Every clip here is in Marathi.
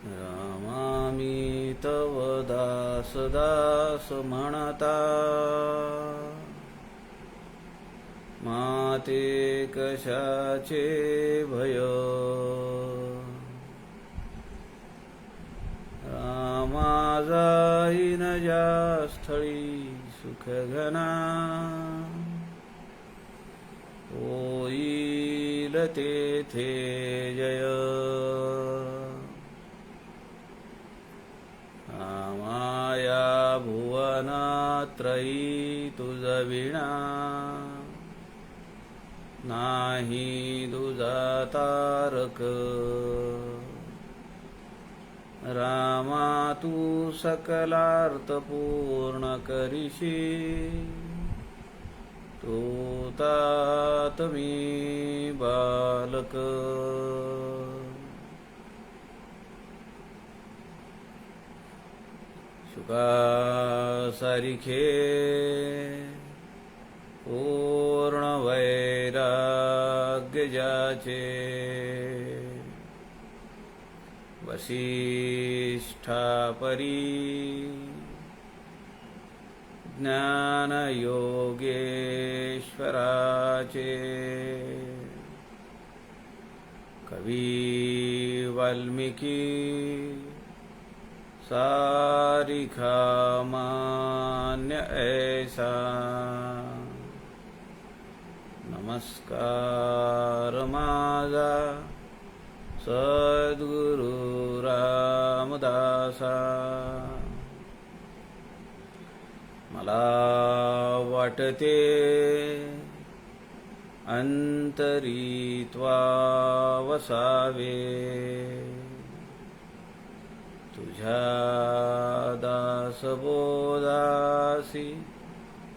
रामामी तव दास दास म्हणता माते कशाचे भय रामा जाईन ज्या स्थळी सुख घना होईल तेथे जय माया भुवनात्रयी तुझ विणा नाही तुझा तारक रामा तू सकलार्थ पूर्ण करीशी तू तात मी बालक शुका सारिखे पूर्ण वैराग्य ज्याचे वसिष्ठा परी ज्ञान योगेश्वराचे कवी वाल्मिकी सारिखा मान्य ऐसा नमस्कार माझा सद्गुरु रामदासा मला वाटते अंतरी त्वा वसावे तुझ्या दासबोधासी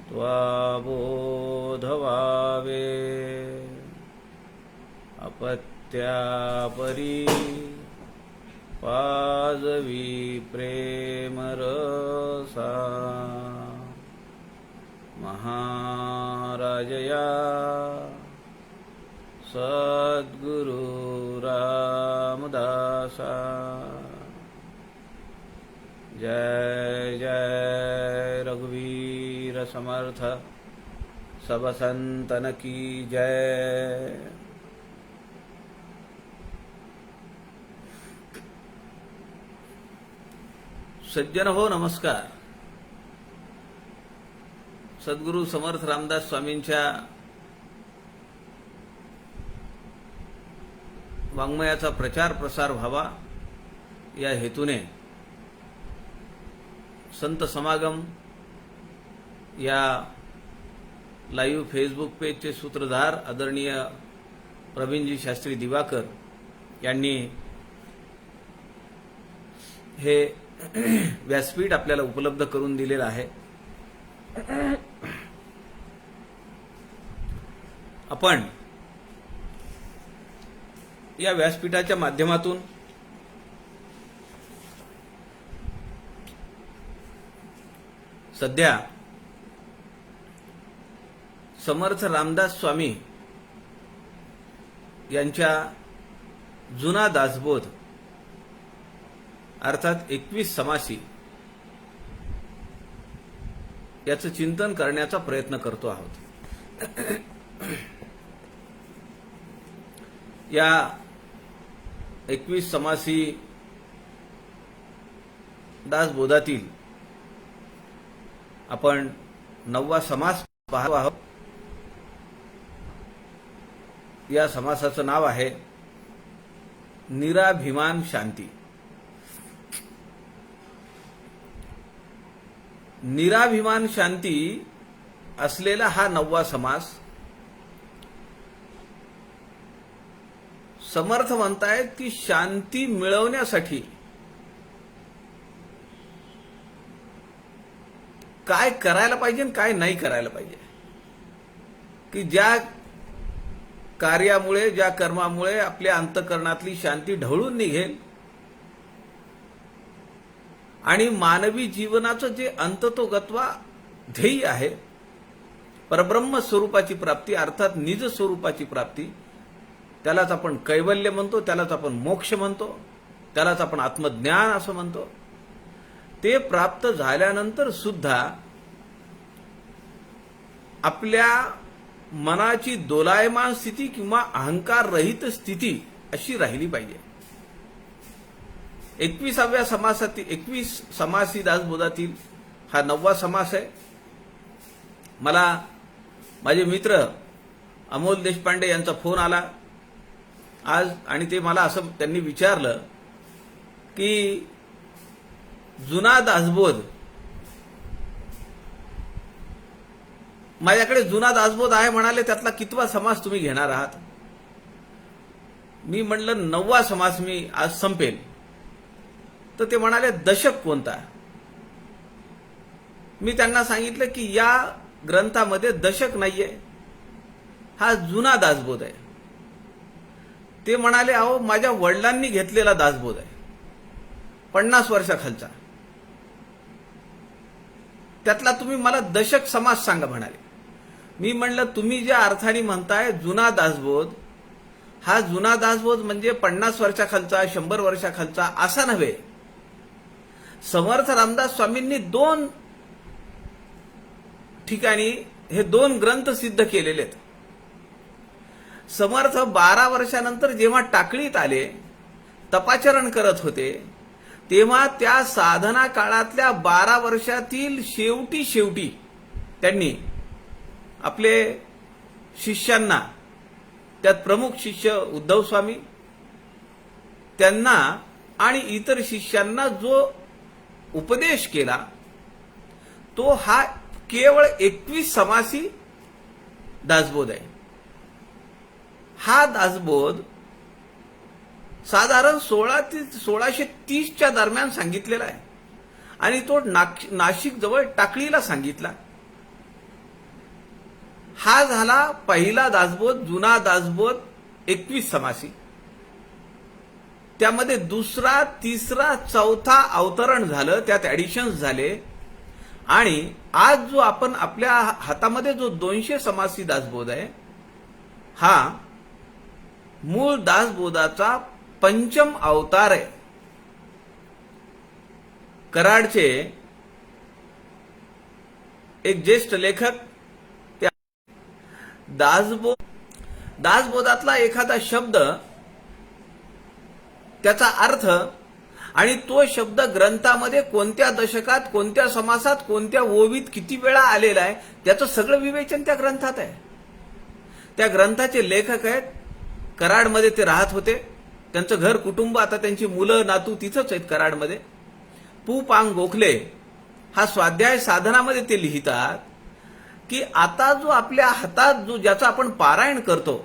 त्वा बोध व्हावे अपत्यापरी पाजवी प्रेम रसा महाराजया सद्गुरु रामदासा जय जय रघुवीर समर्थ सब संतन की जय। सज्जन हो नमस्कार। सद्गुरु समर्थ रामदास स्वामींच्या वाङ्मयाचा प्रचार प्रसार व्हावा या हेतूने संत समागम या लाईव्ह फेसबुक पेजचे सूत्रधार आदरणीय प्रवीणजी शास्त्री दिवाकर यांनी हे व्यासपीठ आपल्याला उपलब्ध करून दिलेलं आहे। आपण या व्यासपीठाच्या माध्यमातून सध्या समर्थ रामदास स्वामी यांच्या जुना दासबोध अर्थात 21 समासी याचं चिंतन करण्याचा प्रयत्न करतो आहोत। या 21 समासी दासबोधातील आपण 9वा समास पाहतो आहोत। या समासाचं नाव आहे निराभिमान शांती। निराभिमान शांती असलेला हा 9वा समास समर्थ म्हणतायत की शांती मिळवण्यासाठी काय करायला पाहिजे आणि काय नाही करायला पाहिजे, की ज्या कार्यामुळे ज्या कर्मामुळे आपल्या अंतःकरणातली शांती ढवळून निघेल आणि मानवी जीवनाचं जे अंततोगत्वा ध्येय आहे परब्रह्म स्वरूपाची प्राप्ती अर्थात निज स्वरूपाची प्राप्ती, त्यालाच आपण कैवल्य म्हणतो, त्यालाच आपण मोक्ष म्हणतो। त्यालाच आपण आत्मज्ञान असं म्हणतो, ते प्राप्त झाल्यानंतर सुद्धा आपल्या मनाची दोलायमान स्थिती किंवा अहंकार रहित स्थिती अशी राहिली पाहिजे. 21व्या समासातील 21 समासी दासबोधातील हा 9वा समास आहे. मला माझे मित्र अमोल देशपांडे यांचा फोन आला आज, आणि ते मला असं त्यांनी विचारलं की जुना दासबोध, माझ्याकडे जुना दासबोध आहे म्हणाले, त्यातला कितवा समास तुम्ही घेणार आहात? मी म्हणलं 9वा समास मी आज संपेल. तर ते म्हणाले दशक कोणता? मी त्यांना सांगितलं की या ग्रंथामध्ये दशक नाहीये, हा जुना दासबोध आहे. ते म्हणाले अहो माझ्या वडिलांनी घेतलेला दासबोध आहे, 50 वर्षाखालचा, त्यातला तुम्ही मला दशक समास सांगा म्हणाले. मी म्हणलं तुम्ही ज्या अर्थाने म्हणताय जुना दासबोध, हा जुना दासबोध म्हणजे 50 वर्षाखालचा, 100 वर्षाखालचा असा नव्हे. समर्थ रामदास स्वामींनी 2 ठिकाणी हे 2 ग्रंथ सिद्ध केलेले आहेत. समर्थ 12 वर्षानंतर जेव्हा टाकळीत आले, तपाचरण करत होते, तेव्हा त्या साधना काळातल्या 12 वर्षातील शेवटी त्यांनी आपले शिष्यांना, त्यात प्रमुख शिष्य उद्धव स्वामी, त्यांना आणि इतर शिष्यांना जो उपदेश केला तो हा केवळ 21 समासी दासबोध आहे. हा दासबोध साधारण 1630च्या दरम्यान सांगितलेला आहे आणि तो नाशिक जवळ टाकळीला सांगितला. हा झाला पहिला दासबोध, जुना दासबोध 21 समासी. त्यामध्ये 2रा, 3रा, 4था अवतरण झालं, त्यात ऍडिशन्स झाले. आणि आज जो आपण आपल्या हातामध्ये जो 200 समासी दासबोध आहे, हा मूळ दासबोधाचा 5म अवतार आहे. कराडचे एक ज्येष्ठ लेखक त्या दासबोधातला एखादा शब्द, त्याचा अर्थ आणि तो शब्द ग्रंथामध्ये कोणत्या दशकात, कोणत्या समासात, कोणत्या ओवीत किती वेळा आलेला आहे, त्याचं सगळं विवेचन त्या ग्रंथात आहे. त्या ग्रंथाचे लेखक आहेत, कराडमध्ये ते राहत होते. त्यांचं घर कुटुंब, आता त्यांची मुलं नातू तिथंच आहेत कराडमध्ये. पु पांग गोखले हा स्वाध्याय साधनामध्ये ते लिहितात की आता जो आपल्या हातात जो ज्याचा आपण पारायण करतो,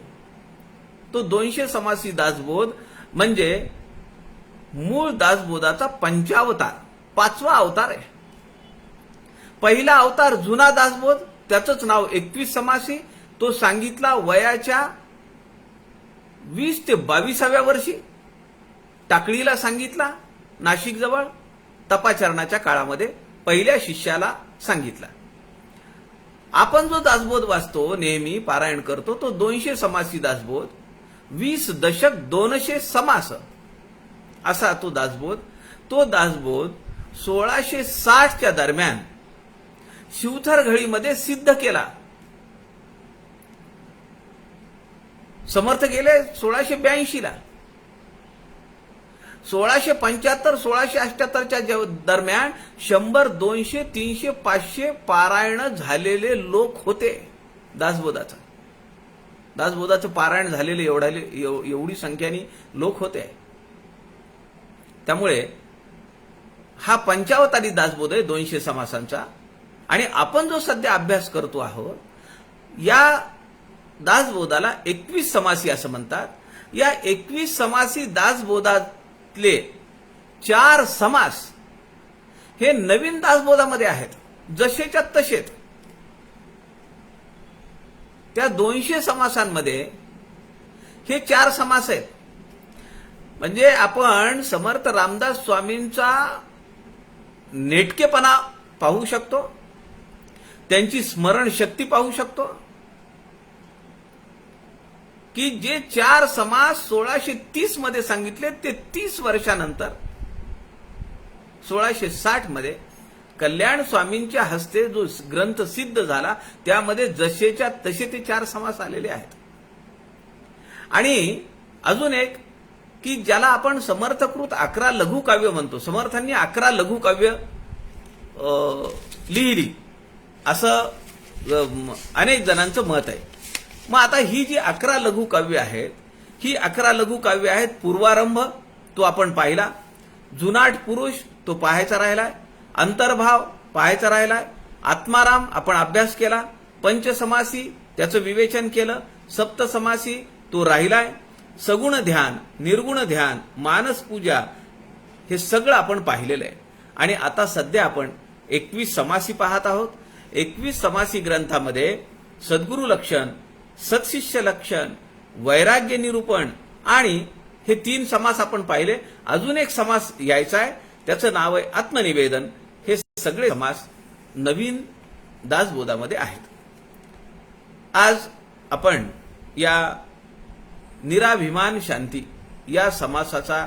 तो 200 समासी दासबोध म्हणजे मूळ दासबोधाचा 5वावतार, 5वा अवतार आहे. पहिला अवतार जुना दासबोध, त्याचंच नाव 21 समासी. तो सांगितला वयाच्या 20 ते 22व्या वर्षी, टाकळीला सांगितला नाशिक जवळ, तपाचरणाच्या काळामध्ये पहिल्या शिष्याला सांगितला. आपण जो दासबोध वाचतो, नेहमी पारायण करतो, तो 200 समासी दासबोध, 20 दशक 200 समास असा तो दासबोध. तो दासबोध 1660च्या दरम्यान शिवथरघळीमध्ये सिद्ध केला. समर्थ गेले 1682ला. 1675, 1678च्या दरम्यान 100, 200, 300, 500 पारायण झालेले लोक होते दासबोधाचं पारायण झालेले एवढी संख्यानी लोक होते. त्यामुळे हा 5वावतारी दासबोध आहे 200 समासांचा. आणि आपण जो सध्या अभ्यास करतो आहोत, या दासबोधाला 21 समासी असं म्हणतात. या 21 समासी दासबोधातले 4 समास हे नवीन दासबोधामध्ये आहेत, जसेच्या तसेच. त्या 200 समासांमध्ये हे 4 समास आहेत. म्हणजे आपण समर्थ रामदास स्वामींचा नेटकेपणा पाहू शकतो, त्यांची स्मरण शक्ती पाहू शकतो. की जे 4 समास 1630 मध्ये सांगितले ते 30 वर्षानंतर 1660 मध्ये कल्याण स्वामींच्या हस्ते जो ग्रंथ सिद्ध झाला त्यामध्ये जसेच्या तसे ते 4 समास आलेले आहेत. आणि अजून एक की ज्याला आपण समर्थकृत 11 लघुकाव्य म्हणतो, समर्थांनी 11 लघुकाव्य लिहिली असं अनेक जणांचं मत आहे. मग आता ही जी 11 लघुकाव्य आहेत, ही 11 लघुकाव्य आहेत. पूर्वारंभ तो आपण पाहिला, जुनाट पुरुष तो पाहायचा राहिलाय, अंतर्भाव पाहायचा राहिलाय, आत्माराम आपण अभ्यास केला, पंचसमासी त्याचं विवेचन केलं, सप्तसमासी तो राहिलाय, सगुण ध्यान, निर्गुण ध्यान, मानस पूजा हे सगळं आपण पाहिलेलं आहे. आणि आता सध्या आपण 21 समासी पाहत आहोत. 21 समासी ग्रंथामध्ये सद्गुरु लक्षण, सत्शिष्य लक्षण, वैराग्य निरूपण आणि हे 3 समास आपण पाहिले. अजून एक समास यायचा आहे, त्याचं नाव आहे आत्मनिवेदन. हे सगळे समास नवीन दासबोधामध्ये आहेत. आज आपण या निराभिमान शांती या समासाचा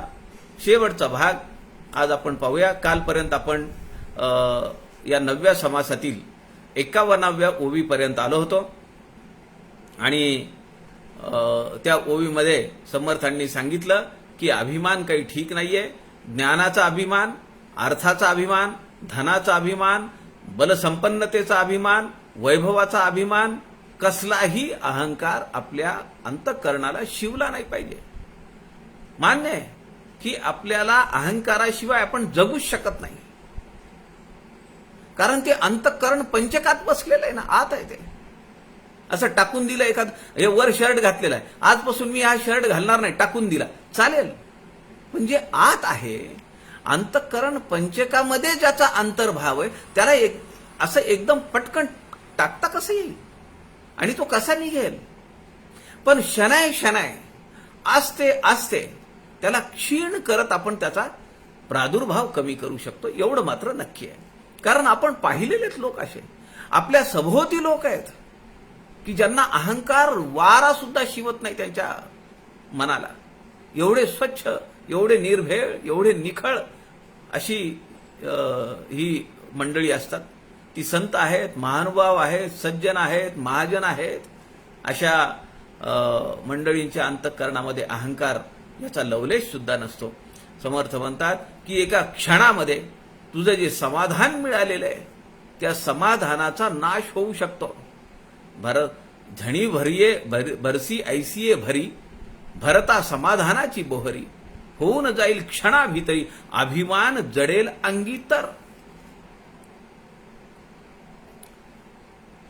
शेवटचा भाग आज आपण पाहूया. कालपर्यंत आपण या 9व्या समासातील 51व्या ओवीपर्यंत आलो होतो आणि त्या ओवीमध्ये समर्थांनी सांगितलं की अभिमान काही ठीक नाहीये. ज्ञानाचा अभिमान, अर्थाचा अभिमान, धनाचा अभिमान, बलसंपन्नतेचा अभिमान, वैभवाचा अभिमान, कसलाही अहंकार आपल्या अंतःकरणाला शिवला नाही पाहिजे. मान्य आहे की आपल्याला अहंकाराशिवाय आपण जगूच शकत नाही, कारण ते अंतःकरण पंचकात बसलेलं आहे ना, आत आहे ते. असं टाकून दिलं एखाद, हे वर शर्ट घातलेला आहे, आजपासून मी हा शर्ट घालणार नाही, टाकून दिला चालेल, म्हणजे आत आहे. अंतःकरण पंचकामध्ये ज्याचा अंतर्भाव आहे त्याला असं एकदम पटकन टाकता कसं येईल आणि तो कसा निघेल. पण शनाय शनाय आस्ते आस्ते त्याला क्षीण करत आपण त्याचा प्रादुर्भाव कमी करू शकतो, एवढं मात्र नक्की आहे. कारण आपण पाहिलेलेच लोक असे, आपल्या सभोवती लोक आहेत की ज्यांना अहंकार वारा सुद्धा शिवत नाही त्यांच्या मनाला. एवढे स्वच्छ, एवढे निर्भेळ, एवढे निखळ अशी ही मंडळी असतात. ती संत आहेत, महानुभाव आहेत, सज्जन आहेत, महाजन आहेत. अशा मंडळींच्या अंतःकरणामध्ये अहंकार याचा लवलेश सुद्धा नसतो. समर्थ म्हणतात की एका क्षणामध्ये तुझं जे समाधान मिळालेलं आहे त्या समाधानाचा नाश होऊ शकतो. झणी भरिये भरसी ऐसिये भरी, भरता समाधानाची बोहरी, होऊन जाईल क्षणाभितरी, अभिमान जडेल अंगी तर.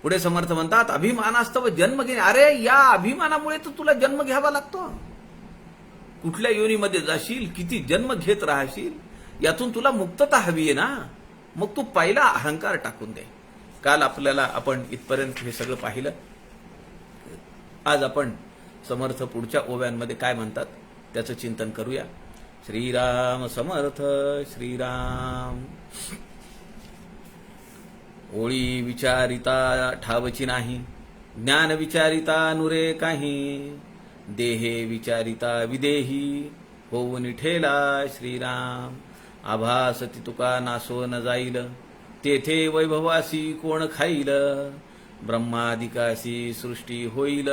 पुढे समर्थ म्हणतात अभिमानास्तव जन्म घेणे. अरे या अभिमानामुळे तर तुला जन्म घ्यावा लागतो. कुठल्या योनीमध्ये जाशील, किती जन्म घेत राहशील, यातून तुला मुक्तता हवी आहे ना. मग तू पहिला अहंकार टाकून दे. काल आपण इथपर्यंत हे सगळं पाहिलं. आज आपण समर्थ पुढच्या ओव्यांमध्ये काय म्हणतात त्याचं चिंतन करूया. श्रीराम समर्थ. श्रीराम. ओळी विचारिता ठावची नाही, ज्ञान विचारिता नुरे काही, देहे विचारिता विदेही, होऊन ठेला श्रीराम. आभासती तुका नासो न जाईल, तेथे वैभवासी कोण खाईल, ब्रह्मादिकासी सृष्टी होईल,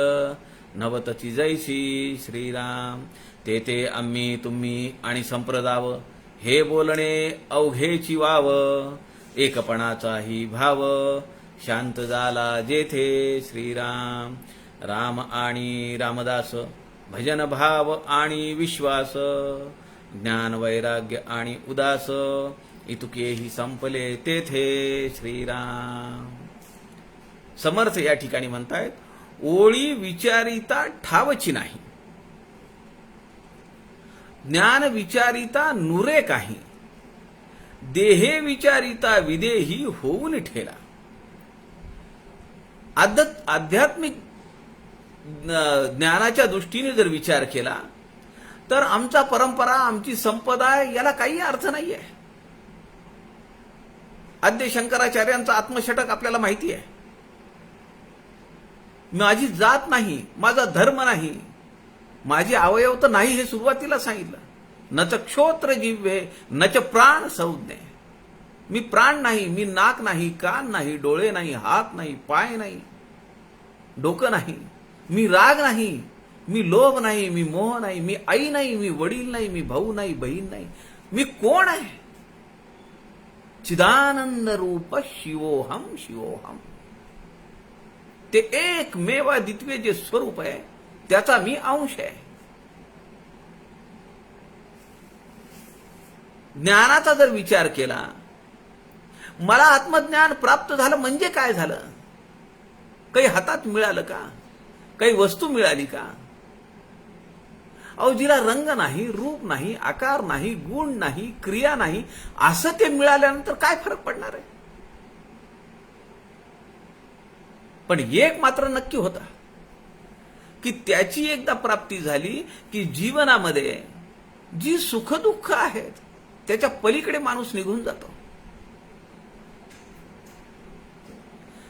नवतची जैसी श्रीराम. तेथे आम्ही तुम्ही आणि संप्रदाव, हे बोलणे अवघेची वाव, एकपणाचाही भाव, शांत झाला जेथे श्रीराम. राम आणि रामदास, भजन भाव आणि विश्वास, ज्ञान वैराग्य आणि उदास, इतुकेही संपले तेथे श्रीराम. समर्थ या ठिकाणी म्हणतायत ओळी विचारिता ठावची नाही, ज्ञान विचारिता नुरे काही, देहे विचारिता विदेही होऊन ठेला. आध्यात्मिक ज्ञानाच्या दृष्टीने जर विचार केला तर आमचा परंपरा, आमची संपदा याला काही अर्थ नाहीये. आद्य शंकराचार्यांचा आत्मषटक आपल्याला माहिती आहे. माझी जात नाही, माझा धर्म नाही, माझे अवयव तर नाही हे सुरुवातीला सांगितलं. न च क्षोत्र जिव्हे न च प्राण संज्ञे. मी प्राण नाही, मी नाक नाही, कान नाही, डोळे नाही, हात नाही, पाय नाही, डोकं नाही. मी राग नाही, मी लोभ नाही, मी मोह नाही, मी आई नाही, मी वडील नाही, मी भाऊ नाही, बहीण नाही. मी कोण आहे? चिदानंद रूप शिवोहम शिवोहम. ते एकमेव द्वितीय जे स्वरूप आहे त्याचा मी अंश आहे. ज्ञानाचा जर विचार केला, मला आत्मज्ञान प्राप्त झालं म्हणजे काय झालं? काही हातात मिळालं का? काही वस्तू मिळाली का? अहो, जिला रंग नाही, रूप नाही, आकार नाही, गुण नाही, क्रिया नाही, असं ते मिळाल्यानंतर काय फरक पडणार आहे? पण एक मात्र नक्की होता की त्याची एकदा प्राप्ती झाली की जीवनामध्ये जी सुखदुःख आहेत त्याच्या पलीकडे माणूस निघून जातो.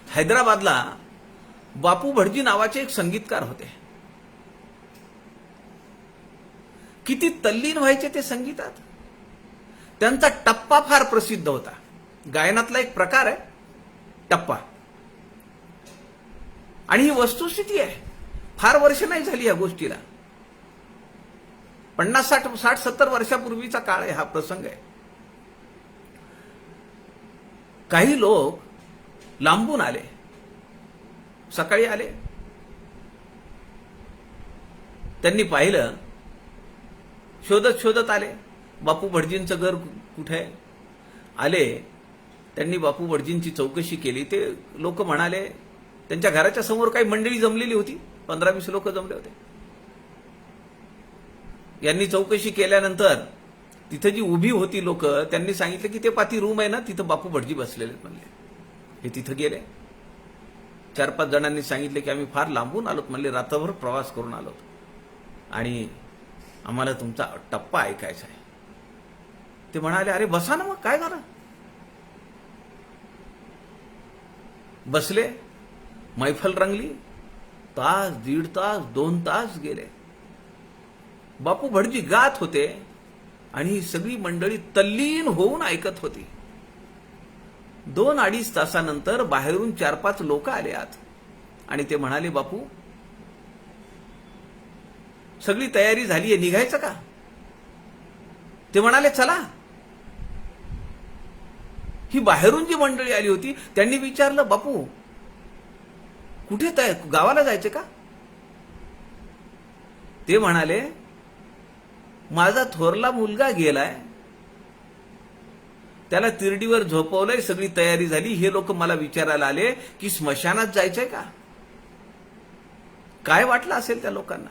हैदराबादला बापू भटजी नावाचे एक संगीतकार होते. किती तल्लीन व्हायचे ते संगीतात. त्यांचा टप्पा फार प्रसिद्ध होता. गायनातला एक प्रकार आहे टप्पा. आणि ही वस्तुस्थिती आहे. फार वर्ष नाही झाली या गोष्टीला. 50-60-70 वर्षापूर्वीचा काळ आहे, हा प्रसंग आहे. काही लोक लांबून आले, सकाळी आले. त्यांनी पाहिलं, शोधत शोधत आले बापू भटजींचं घर कुठे आहे. आले, त्यांनी बापू भटजींची चौकशी केली. ते लोक म्हणाले, त्यांच्या घराच्या समोर काही मंडळी जमलेली होती, 15-20 लोक जमले होते. यांनी चौकशी केल्यानंतर तिथे जी उभी होती लोक, त्यांनी सांगितलं की ते पाती रूम आहे ना, तिथं बापू भटजी बसलेले म्हणले. हे तिथं गेले. 4-5 जणांनी सांगितले की आम्ही फार लांबून आलोत म्हणले, रात्रभर प्रवास करून आलोत आणि आम्हाला तुमचा टप्पा ऐकायचा आहे. ते म्हणाले, अरे बसा ना, मग काय झालं? बसले. मैफल रंगली. तास, 1.5 तास, 2 तास गेले. बापू भटजी गात होते आणि ही सगळी मंडळी तल्लीन होऊन ऐकत होती. 2-2.5 तासानंतर बाहेरून 4-5 लोक आले आत आणि ते म्हणाले, बापू सगळी तयारी झालीये, निघायचं का? ते म्हणाले, चला. ही बाहेरून जी मंडळी आली होती त्यांनी विचारलं, बापू कुठे गावाला जायचे का? ते म्हणाले, माझा थोरला मुलगा गेलाय, त्याला तिरडीवर झोपवलंय, सगळी तयारी झाली. हे लोक मला विचारायला आले की स्मशानात जायचंय का? काय वाटलं असेल त्या लोकांना?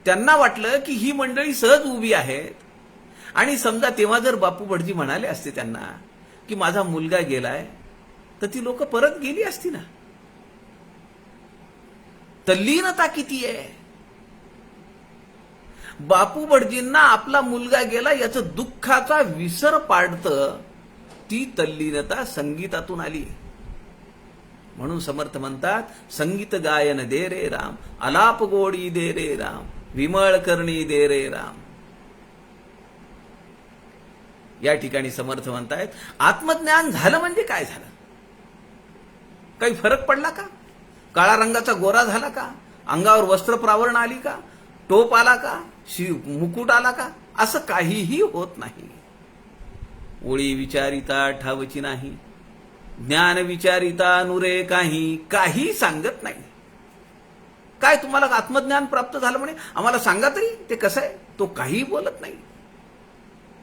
त्यांना वाटलं की ही मंडळी सहज उभी आहेत आणि समजा तेव्हा जर बापू भटजी म्हणाले असते त्यांना की माझा मुलगा गेलाय, तर ती लोक परत गेली असती ना. तल्लीनता किती आहे. बापू भटजींना आपला मुलगा गेला याचं दुःखाचा विसर पाडतं ती तल्लीनता संगीतातून आली. म्हणून समर्थ म्हणतात, संगीत गायन दे रे राम, आलाप गोडी दे रे राम, विमळ करणी दे रे राम. या ठिकाणी समर्थ म्हणतायत, आत्मज्ञान झालं म्हणजे काय झालं? काही फरक पडला का? काळा रंगाचा गोरा झाला का? अंगावर वस्त्र प्रावरण आली का? टोप आला का? मुकुट आला का? असं काहीही होत नाही. ओळी विचारिता ठावची नाही, ज्ञान विचारिता नुरे काही, काही सांगत नाही. काय तुम्हाला आत्मज्ञान प्राप्त झालं म्हणे, आम्हाला सांगा तरी ते कसं आहे? तो काही बोलत नाही.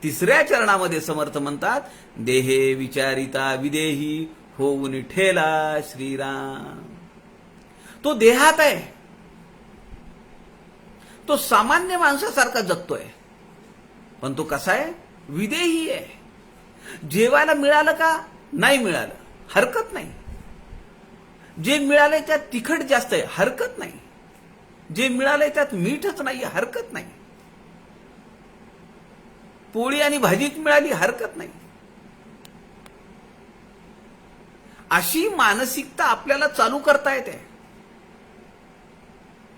3ऱ्या चरणामध्ये समर्थ म्हणतात, देहे विचारिता विदेही होऊन ठेला श्रीराम. तो देहात आहे, तो सामान्य माणसासारखा जगतोय, पण तो कसा आहे? विदेही आहे. जेवायला मिळालं का? नाही मिळालं, हरकत नाही. जे मिळालंय त्यात तिखट जास्त आहे, हरकत नाही. जे मिळालंय त्यात मीठच नाही, हरकत नाही. पोळी आणि भाजीच मिळाली, हरकत नाही. अशी मानसिकता आपल्याला चालू करता येते.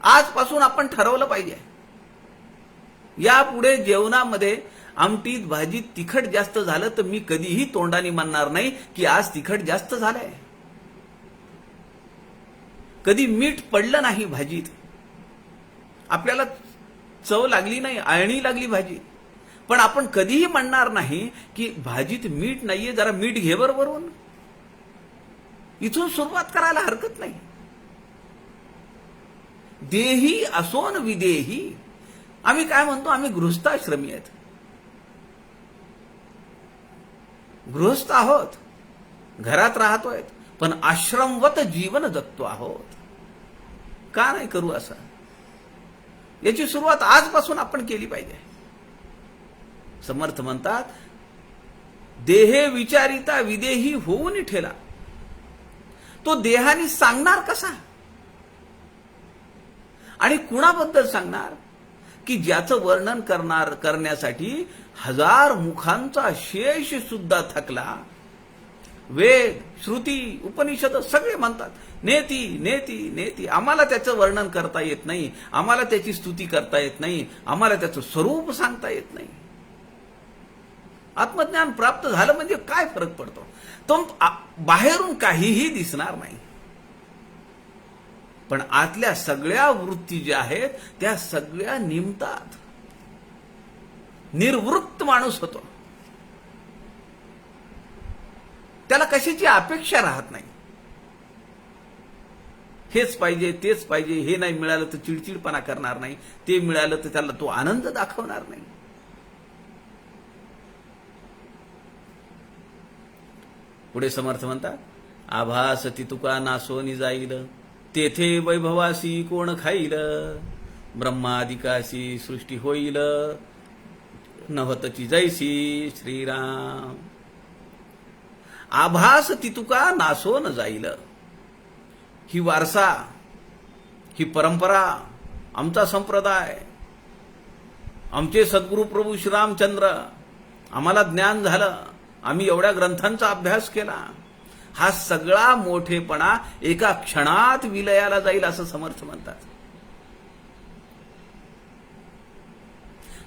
आजपासून आपण ठरवलं पाहिजे, यापुढे जेवणामध्ये आमटीत भाजीत तिखट जास्त झालं तर मी कधीही तोंडाने म्हणणार नाही की आज तिखट जास्त झालंय. कधी मीठ पडलं नाही भाजीत, आपल्याला चव लागली नाही, आळणी लागली भाजी, पण आपण कधीही म्हणणार नाही की भाजीत मीठ नाहीये, जरा मीठ घे बरोबरून. इथून सुरुवात करायला हरकत नाही. देही असोन विदेही. आम्ही काय म्हणतो, आम्ही गृहस्थाश्रमी आहेत, गृहस्थ आहोत, घरात राहतोय, पण आश्रमवत जीवन जगतो आहोत. का नाही करू असं? याची सुरुवात आजपासून आपण केली पाहिजे. समर्थ म्हणतात, देहे विचारिता विदेही होऊन ठेला. तो देहाने सांगणार कसा आणि कुणाबद्दल सांगणार की ज्याचं वर्णन करण्यासाठी 1000 मुखांचा शेष सुद्धा थकला. वेद, श्रुती, उपनिषद सगळे म्हणतात नेती नेती नेती. आम्हाला त्याचं वर्णन करता येत नाही, आम्हाला त्याची स्तुती करता येत नाही, आम्हाला त्याचं स्वरूप सांगता येत नाही. आत्मज्ञान प्राप्त झालं म्हणजे काय फरक पडतो? तो बाहेरून काहीही दिसणार नाही, पण आतल्या सगळ्या वृत्ती ज्या आहेत त्या सगळ्या निमतात. निर्वृत्त माणूस होतो, त्याला कशाची अपेक्षा राहत नाही. हेच पाहिजे तेच पाहिजे, हे नाही मिळालं तर चिडचिडपणा करणार नाही, ते मिळालं तर त्याला तो आनंद दाखवणार नाही. पुढे समर्थ म्हणतात, आभास ती तुका नासोनी जाईल, तेथे वैभवासी कोण खाईल, ब्रह्मादिकाशी सृष्टी होईल, नव्हतची जैसी श्रीराम. आभास ती तुका नासोन जाईल. ही वारसा, ही परंपरा, आमचा संप्रदाय, आमचे सद्गुरू प्रभू श्रीरामचंद्र, आम्हाला ज्ञान झालं, आम्ही एवढ्या ग्रंथांचा अभ्यास केला, हा सगळा मोठेपणा एका क्षणात विलयाला जाईल असं समर्थ म्हणतात.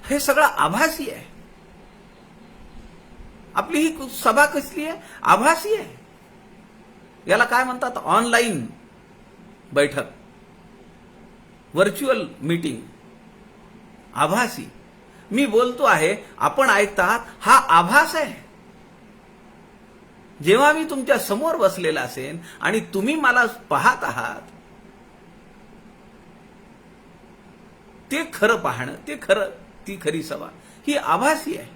हे सगळं आभासी आहे. आपली ही सभा कसली आहे? आभासी आहे. याला काय म्हणतात? ऑनलाईन बैठक, व्हर्च्युअल मीटिंग, आभासी. मी बोलतो आहे, आपण ऐकतात, हा आभास आहे. जेव्हा मी तुमच्या समोर बसलेला असेन आणि तुम्ही मला पाहत आहात, ते खरं पाहणं, ते खरं, ती खरी सभा, ही आभासी आहे.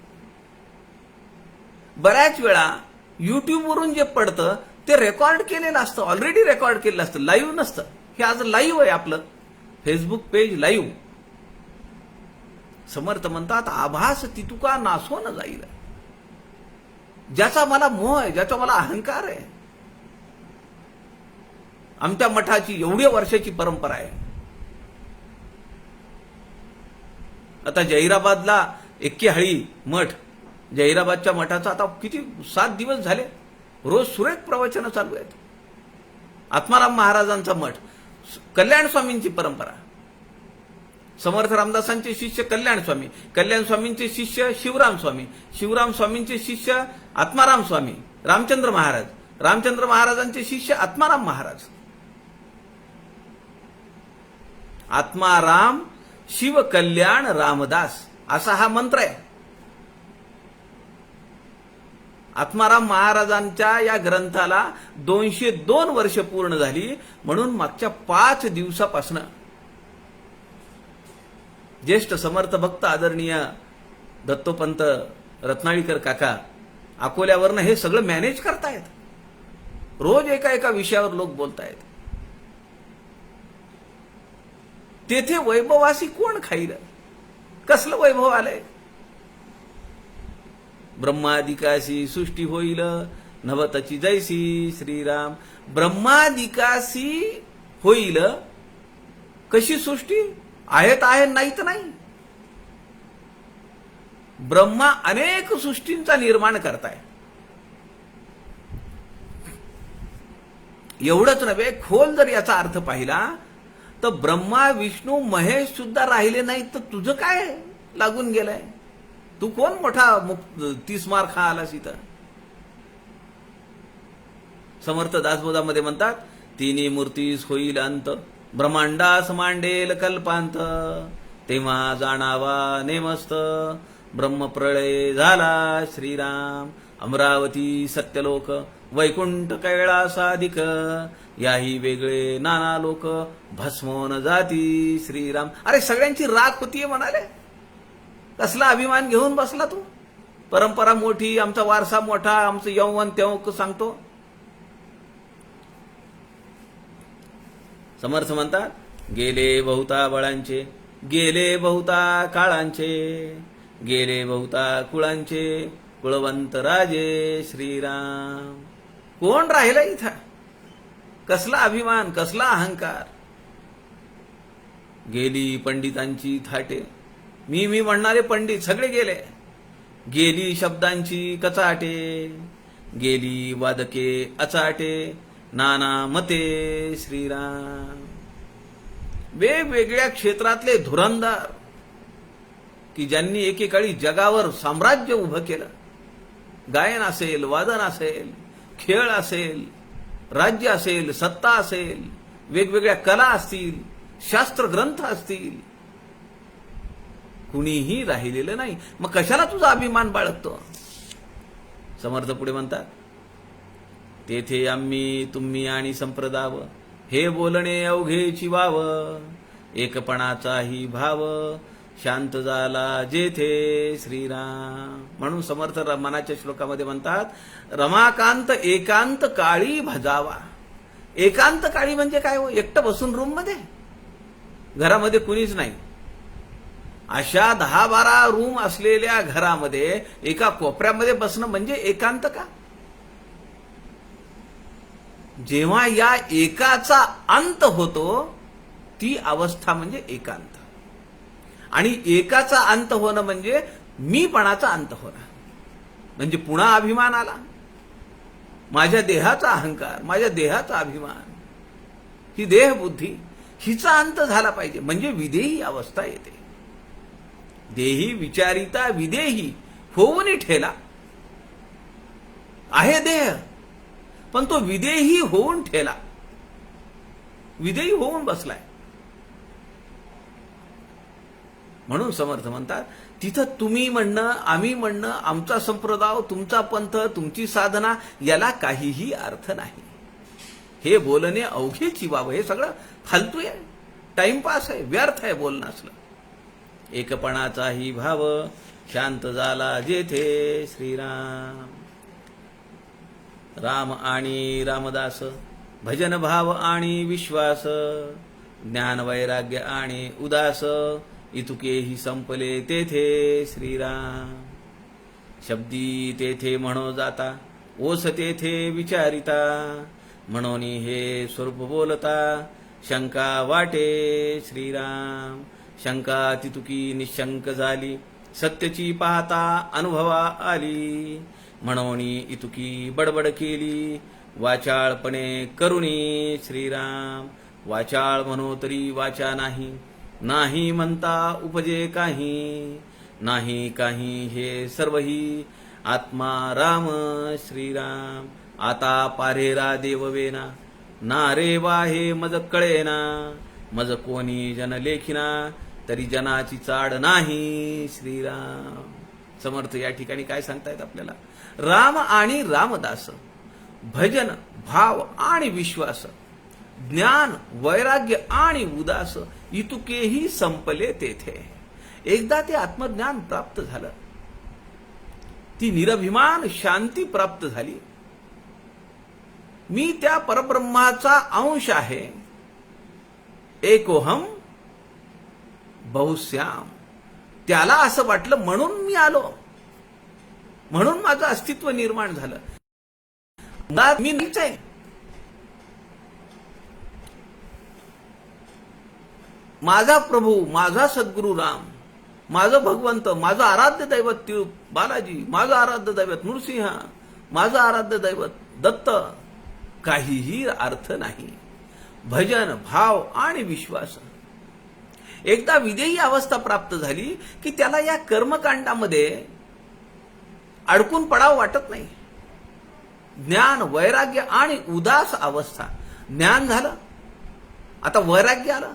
बऱ्याच वेळा युट्यूबवरून जे पडतं ते रेकॉर्ड केलेलं असतं, ऑलरेडी रेकॉर्ड केलेलं असतं, लाईव्ह नसतं. हे आज लाईव्ह आहे, आपलं फेसबुक पेज लाईव्ह. समर्थ म्हणतात, आभास ती तुका नासोन जाईल. ज्याचा मला मोह आहे, ज्याचा मला अहंकार आहे. आमच्या मठाची एवढ्या वर्षाची परंपरा आहे. आता जहिराबादला एक्केहाळी मठ, जहिराबादच्या मठाचा आता किती 7 दिवस झाले रोज सुरेख प्रवचनं चालू आहेत. आत्माराम महाराजांचा मठ, कल्याण स्वामींची परंपरा, समर्थ रामदासांचे शिष्य कल्याण स्वामी, कल्याण स्वामींचे शिष्य शिवराम स्वामी, शिवराम स्वामींचे शिष्य आत्माराम स्वामी, रामचंद्र महाराज, रामचंद्र महाराजांचे शिष्य आत्माराम महाराज. आत्माराम शिव कल्याण रामदास असा हा मंत्र आहे. आत्माराम महाराजांच्या या ग्रंथाला 202 वर्ष पूर्ण झाली, म्हणून मागच्या 5 दिवसापासून ज्येष्ठ समर्थ भक्त आदरणीय दत्तोपंत रत्नाळीकर काका अकोल्यावरनं हे सगळं मॅनेज करतायत. रोज एका एका विषयावर लोक बोलतायत. तेथे वैभवासी कोण खाईल? कसलं वैभव आलंय? ब्रह्मादिकाशी सृष्टी होईल, नवतची जैसी श्रीराम. ब्रह्मादिकाशी होईल, कशी सृष्टी? आहेत आहे, नाही तर नाही. ब्रह्मा अनेक सृष्टींचा निर्माण करताय. एवढंच नव्हे, खोल जर याचा अर्थ पाहिला तर ब्रह्मा विष्णू महेश सुद्धा राहिले नाहीत, तर तुझं काय लागून गेलंय? तू कोण मोठा 30 मार खा आलास इथं? समर्थ दासबोधामध्ये म्हणतात, तिन्ही मूर्तीस होईल अंत, ब्रह्मांडास मांडेल कल्पांत, तेव्हा जाणावा नेमस्त, ब्रह्मप्रळय झाला श्रीराम. अमरावती सत्यलोक, वैकुंठ कैलासाधिक, याही वेगळे नाना लोक, भस्मोन जाती श्रीराम. अरे सगळ्यांची राख होतीये म्हणाले. कसला अभिमान घेऊन बसला तू? परंपरा मोठी, आमचा वारसा मोठा, आमचं यौवन तेव्हा सांगतो. समर्थ म्हणतात, गेले बहुता बळांचे, गेले बहुता काळांचे, गेले बहुता कुळांचे, कुळवंत राजे श्रीराम. कोण राहिलं इथं? कसला अभिमान, कसला अहंकार? गेली पंडितांची थाटे, मी म्हणणारे पंडित सगळे गेले. गेली शब्दांची कचाटे, गेली वादके अचाटे, नाना मते श्रीराम. वेगवेगळ्या क्षेत्रातले धुरंधर की ज्यांनी एकेकाळी जगावर साम्राज्य उभं केलं. गायन असेल, वादन असेल, खेळ असेल, राज्य असेल, सत्ता असेल, वेगवेगळ्या कला असतील, शास्त्र ग्रंथ असतील, कुणीही राहिलेलं नाही. मग कशाला तुझा अभिमान बाळगतो? समर्थ पुढे म्हणतात, तेथे आम्ही तुम्ही आणि संप्रदाव, हे बोलणे अवघेची वाव, एकपणाचाही भाव, शांत झाला जेथे श्रीराम. म्हणून समर्थ मनाच्या श्लोकामध्ये म्हणतात, रमाकांत एकांत काळी भजावा. एकांत काळी म्हणजे काय हो? एकटं बसून रूम मध्ये, घरामध्ये कुणीच नाही. अशा 10-12 रूम असलेल्या घरामध्ये एका कोपऱ्यामध्ये बसणं म्हणजे एकांत का? जेव्हा या एकाचा अंत होतो ती अवस्था म्हणजे एकांत. आणि एकाचा अंत होणं म्हणजे मीपणाचा अंत होणं. म्हणजे पुन्हा अभिमान आला, माझ्या देहाचा अहंकार, माझ्या देहाचा अभिमान, ही देहबुद्धी, हिचा अंत झाला पाहिजे. म्हणजे विदेही अवस्था येते. देही विचारिता विदेही होऊन ठेला. आहे देह, पण तो विदेही होऊन ठेला, विदेही होऊन बसलाय. म्हणून समर्थ म्हणतात, तिथं तुम्ही म्हणणं, आम्ही म्हणणं, आमचा संप्रदाय, तुमचा पंथ, तुमची साधना, याला काहीही अर्थ नाही. हे बोलणे अवघेची बाब, हे सगळं फालतू आहे, टाइमपास आहे, व्यर्थ आहे बोलणं असलं. एकपणाचाही भाव, शांत झाला जेथे श्रीराम. राम आणि रामदास, भजन भाव आणि विश्वास, ज्ञान वैराग्य आणि उदास, इतुकेही संपले तेथे श्रीराम. शब्दी तेथे म्हणो जाता, ओस तेथे विचारिता, म्हणून हे स्वरूप बोलता, शंका वाटे श्रीराम. शंका तितुकी निशंक झाली, सत्यची पाहता अनुभवा आली, म्हणून इतुकी बडबड केली, वाचाळपणे करुणी श्रीराम. वाचाळ म्हणो तरी वाचा नाही, नाही म्हणता उपजे काही, नाही काही हे सर्वही आत्मा राम श्रीराम. आता पारेरा देववेना, ना रे वाहे मज कळेना, मज कोणी जन लेखिना, तरी जनाची चाड नाही श्रीराम. समर्थ या ठिकाणी काय सांगतायत आपल्याला? राम आणि रामदास, भजन भाव आणि विश्वास, ज्ञान वैराग्य आणि उदास, इतुकेही संपले तेथे. एकदा ते आत्मज्ञान प्राप्त झालं, ती निरभिमान शांती प्राप्त झाली. मी त्या परब्रह्माचा अंश आहे. एकोहम बहुश्याम. त्याला असं वाटलं म्हणून मी आलो, म्हणून माझं अस्तित्व निर्माण झालं. मी मीच आहे. माझा प्रभू, माझा सद्गुरू राम, माझं भगवंत, माझं आराध्य दैवत बालाजी, माझं आराध्य दैवत नृसिंह, माझं आराध्य दैवत दत्त, काहीही अर्थ नाही. भजन, भाव आणि विश्वास. एकदा विदेही अवस्था प्राप्त झाली की त्याला या कर्मकांडामध्ये अडकून पडावं वाटत नाही. ज्ञान, वैराग्य आणि उदास अवस्था. ज्ञान झालं, आता वैराग्य आलं,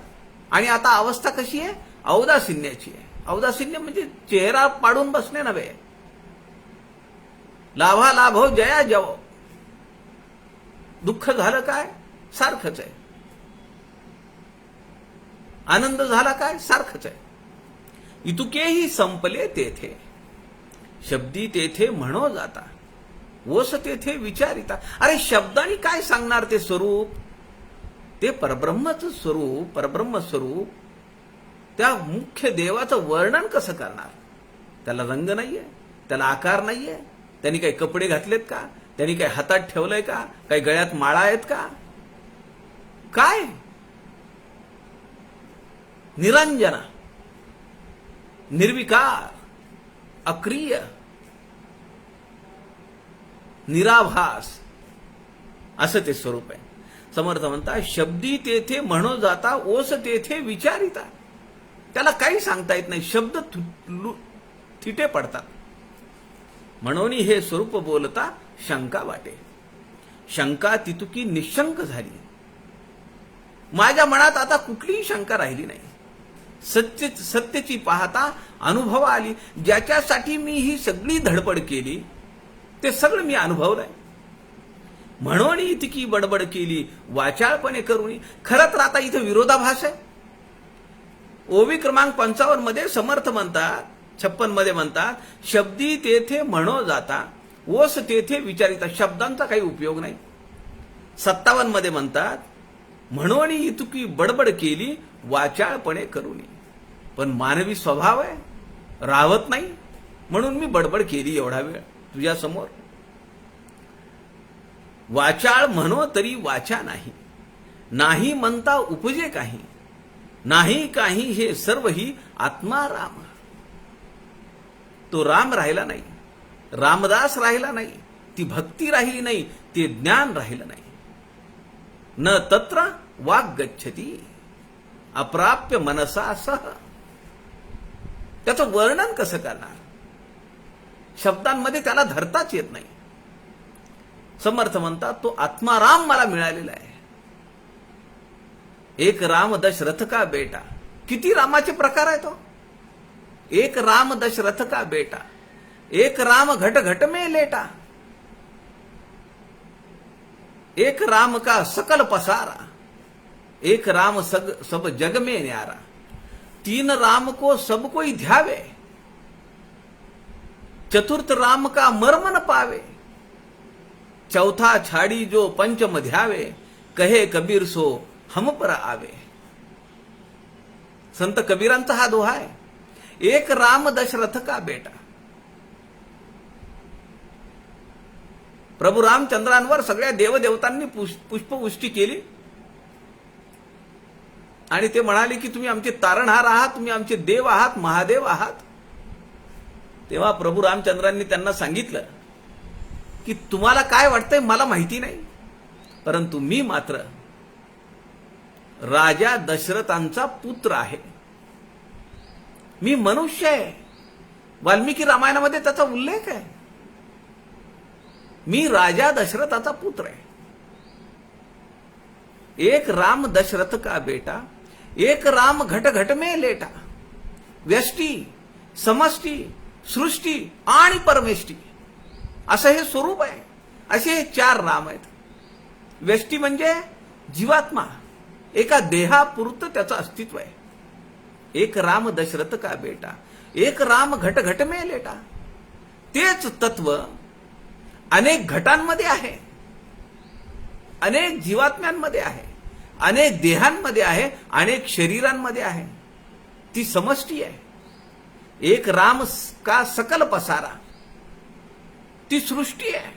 आणि आता अवस्था कशी आहे? औदासिन्याची आहे. औदासिन्य म्हणजे चेहरा पाडून बसणे नव्हे. लाभा लाभो जया जवो. दुःख झालं काय? सारखंच आहे. आनंद झाला काय? सारखंच आहे. इतुकेही संपले तेथे, शब्दी तेथे म्हणो जाता, ओस तेथे विचारिता. अरे शब्दांनी काय सांगणार ते स्वरूप? ते परब्रह्मचं स्वरूप, परब्रह्म स्वरूप, त्या मुख्य देवाचं वर्णन कसं करणार? त्याला रंग नाहीये, त्याला आकार नाहीये, त्यांनी काही कपडे घातलेत का? त्यांनी काही हातात ठेवलंय का? काही गळ्यात माळा आहेत का? काय? निरंजना, निर्विकार, अक्रिय, निराभास, असं ते स्वरूप आहे. समर्थ म्हणतात, शब्दी तेथे म्हणो जाता, ओस तेथे विचारिता. त्याला काही सांगता येत नाही, शब्द थिटे पडतात. म्हणून हे स्वरूप बोलता शंका वाटे. शंका तितुकी निशंक झाली. माझ्या मनात आता कुठलीही शंका राहिली नाही. सत्यची पाहता अनुभव आली. ज्याच्यासाठी मी ही सगळी धडपड केली ते सगळं मी अनुभवलंय. म्हणून इतकी बडबड केली वाचाळपणे करून. खरं तर आता इथे विरोधाभास आहे. ओवी क्रमांक 55 मध्ये समर्थ म्हणतात, 56 मध्ये म्हणतात, शब्दी तेथे म्हणो जाता, ओस तेथे विचारिता. शब्दांचा काही उपयोग नाही. 57 मध्ये म्हणतात, म्हणून इतकी बडबड केली वाचाळपणे करून. पण मानवी स्वभाव आहे, राहत नाही, म्हणून मी बडबड केली एवढा वेळ तुझ्या समोर. वाचाळ म्हणो तरी वाचा नाही, नाही म्हणता उपजे काही, नाही काही हे सर्व ही आत्मा राम. तो राम राहिला नाही, रामदास राहिला नाही, ती भक्ती राहिली नाही, ते ज्ञान राहिलं नाही. न तत्र वाग गच्छती अप्राप्य मनसा सह. त्याचं वर्णन कसं करणार? शब्दांमध्ये त्याला धरताच येत नाही. समर्थ म्हणतात, तो आत्माराम मला मिळालेला आहे. एक राम दशरथ का बेटा. किती रामाचे प्रकार आहे तो? एक राम दशरथ का बेटा, एक राम घट घट में लेटा, एक राम का सकल पसारा, एक राम सब जग में न्यारा. तीन राम को सब कोई ध्यावे, चतुर्थ राम का मर्म न पावे, चौथा छाड़ी जो पंचम ध्यावे, कहे कबीर सो हम पर आवे. संत कबीरांचा हा दोहा आहे. एक राम दशरथ का बेटा. प्रभू रामचंद्रांवर सगळ्या देवदेवतांनी पुष्पवृष्टी केली आणि ते म्हणाले की तुम्ही आमचे तारणहार आहात, तुम्ही आमचे देव आहात, महादेव आहात. तेव्हा प्रभू रामचंद्रांनी त्यांना सांगितलं की तुम्हाला काय वाटतंय मला माहिती नाही, परंतु मी मात्र राजा दशरथांचा पुत्र आहे. मी मनुष्य आहे. वाल्मिकी रामायणामध्ये त्याचा उल्लेख आहे. मी राजा दशरथाचा पुत्र आहे. एक राम दशरथ का बेटा, एक राम घट घट में लेटा. व्यष्टी, समष्टी, सृष्टी आणि परमेष्टी असं हे स्वरूप आहे. असे हे चार राम आहेत. व्यष्टी म्हणजे जीवात्मा, एका देहापुरतं त्याचं अस्तित्व आहे. एक राम दशरथ का बेटा, एक राम घट घट में लेटा. तेच तत्व अनेक घटांमध्ये आहे, अनेक जीवात्म्यांमध्ये आहे, अनेक देहांमध्ये आहे, अनेक शरीरांमध्ये आहे. ती समष्टी आहे. एक राम का सकल पसारा, ती सृष्टी आहे.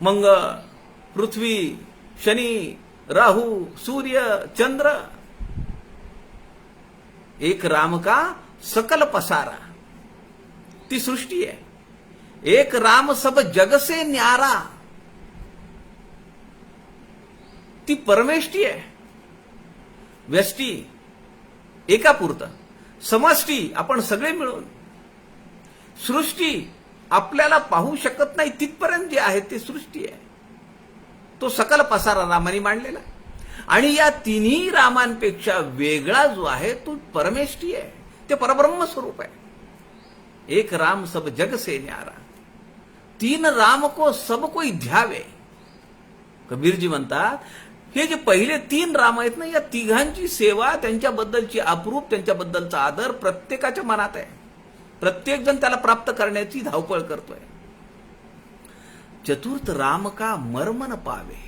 मंगळ, पृथ्वी, शनी, राहू, सूर्य, चंद्र. एक राम का सकल पसारा, ती सृष्टी आहे. एक राम सब जग से न्यारा. ती परमेष्टी आहे. व्यष्टी एकापुरतं, समष्टी आपण सगळे मिळून, सृष्टी आपल्याला पाहू शकत नाही तिथपर्यंत जे आहे ते सृष्टी आहे. तो सकल पसारा रामाने मांडलेला. आणि या तिन्ही रामांपेक्षा वेगळा जो आहे तो परमेष्टी आहे. ते परब्रह्म स्वरूप आहे. एक राम सब जग से न्यारा, तीन राम को सब कोई ध्यावे. कबीरजी म्हणतात हे जे पहिले तीन राम आहेत ना, या तिघांची सेवा, त्यांच्याबद्दलची अप्रूप, त्यांच्याबद्दलचा आदर प्रत्येकाच्या मनात आहे. प्रत्येक जण त्याला प्राप्त करण्याची धावपळ करतोय. चतुर्थ राम का मर्म न पावे.